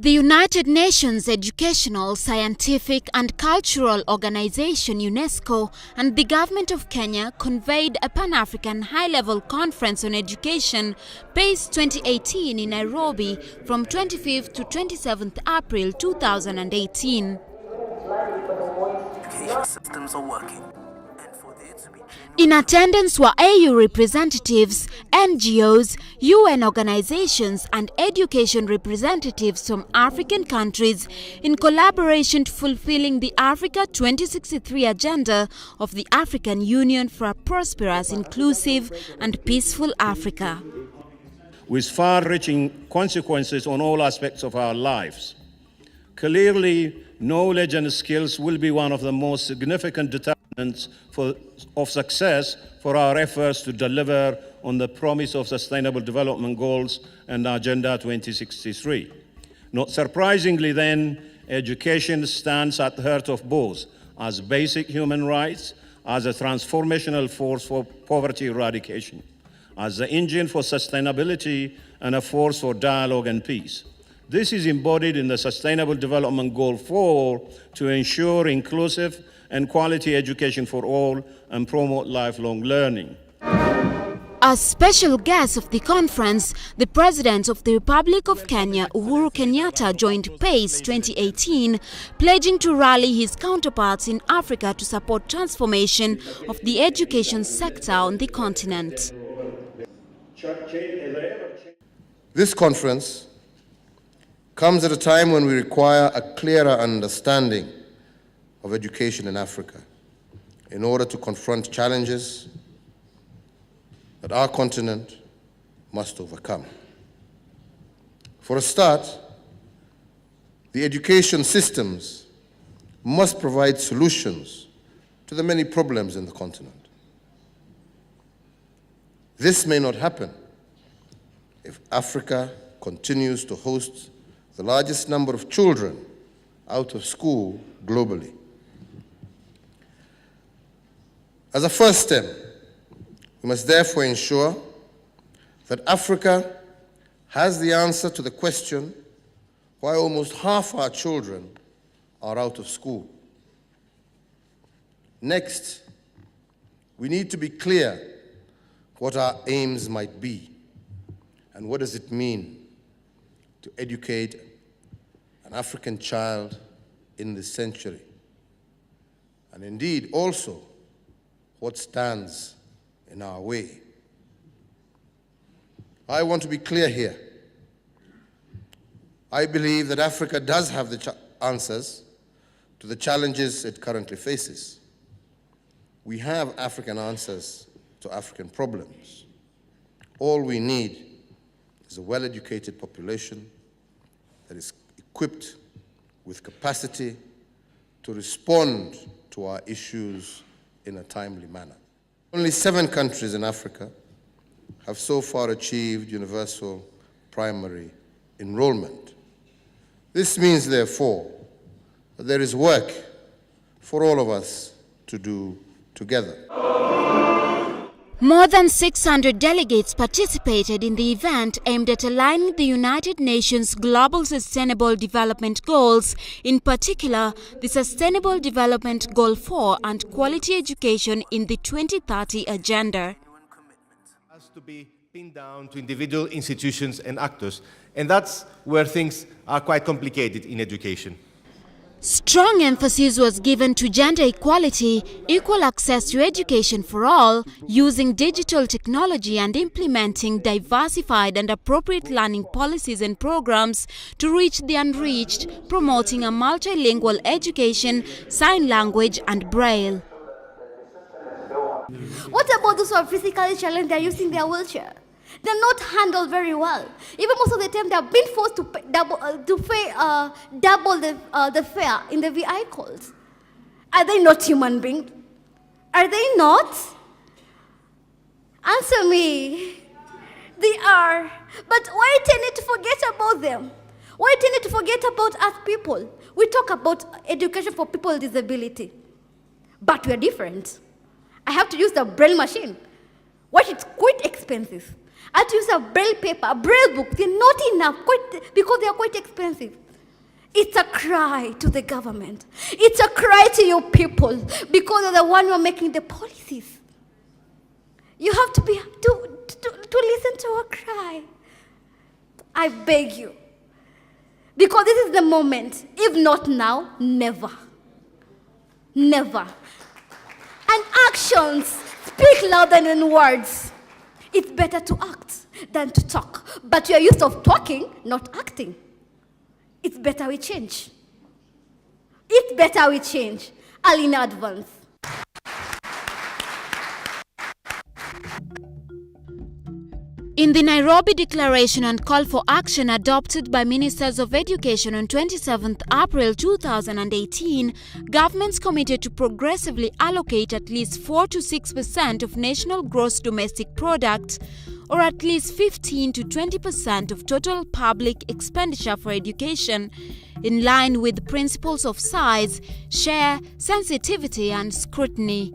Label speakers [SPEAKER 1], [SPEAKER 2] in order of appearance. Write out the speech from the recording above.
[SPEAKER 1] The United Nations Educational, Scientific and Cultural Organization (UNESCO) and the Government of Kenya convened a Pan-African High-Level Conference on Education, PACE 2018 in Nairobi from 25th to 27th April 2018.
[SPEAKER 2] Education systems are working.
[SPEAKER 1] In attendance were AU representatives, NGOs, UN organizations and education representatives from African countries in collaboration to fulfilling the Africa 2063 agenda of the African Union for a prosperous, inclusive and peaceful Africa.
[SPEAKER 3] With far-reaching consequences on all aspects of our lives. Clearly, knowledge and skills will be one of the most significant determinants of success for our efforts to deliver on the promise of Sustainable Development Goals and Agenda 2063. Not surprisingly then, education stands at the heart of both as basic human rights, as a transformational force for poverty eradication, as the engine for sustainability and a force for dialogue and peace. This is embodied in the Sustainable Development Goal 4 to ensure inclusive and quality education for all and promote lifelong learning.
[SPEAKER 1] As special guest of the conference, the President of the Republic of Kenya, Uhuru Kenyatta, joined PACE 2018, pledging to rally his counterparts in Africa to support transformation of the education sector on the continent.
[SPEAKER 4] This conference comes at a time when we require a clearer understanding of education in Africa in order to confront challenges that our continent must overcome. For a start, the education systems must provide solutions to the many problems in the continent. This may not happen if Africa continues to host the largest number of children out of school globally. As a first step, we must therefore ensure that Africa has the answer to the question why almost half our children are out of school. Next, we need to be clear what our aims might be and what does it mean to educate an African child in this century, and indeed also what stands in our way. I want to be clear here. I believe that Africa does have the answers to the challenges it currently faces. We have African answers to African problems. All we need is a well-educated population that is equipped with capacity to respond to our issues in a timely manner. Only 7 countries in Africa have so far achieved universal primary enrollment. This means, therefore, that there is work for all of us to do together.
[SPEAKER 1] More than 600 delegates participated in the event aimed at aligning the United Nations Global Sustainable Development Goals, in particular the Sustainable Development Goal 4 and quality education in the 2030 Agenda.
[SPEAKER 5] Has to be pinned down to individual institutions and actors, and that's where things are quite complicated in education.
[SPEAKER 1] Strong emphasis was given to gender equality, equal access to education for all, using digital technology and implementing diversified and appropriate learning policies and programs to reach the unreached, promoting a multilingual education, sign language and braille.
[SPEAKER 6] What about those who are physically challenged? They're using their wheelchair. They're not handled very well. Even most of the time, they're being forced to pay double the fare in the vehicles. Are they not human beings? Are they not? Answer me. They are. But why tend to forget about them? Why tend to forget about us people? We talk about education for people with disability, but we're different. I have to use the braille machine. What? It's quite expensive. I have to use a braille paper, a braille book. They're not enough because they are quite expensive. It's a cry to the government. It's a cry to your people because they're the one who are making the policies. You have to listen to our cry. I beg you. Because this is the moment. If not now, never. Never. And actions speak louder than words. It's better to act than to talk. But we are used to talking, not acting. It's better we change. It's better we change. I'll in advance.
[SPEAKER 1] In the Nairobi Declaration and Call for Action adopted by Ministers of Education on 27 April 2018, governments committed to progressively allocate at least 4 to 6% of national gross domestic product, or at least 15 to 20% of total public expenditure for education, in line with the principles of size, share, sensitivity and scrutiny.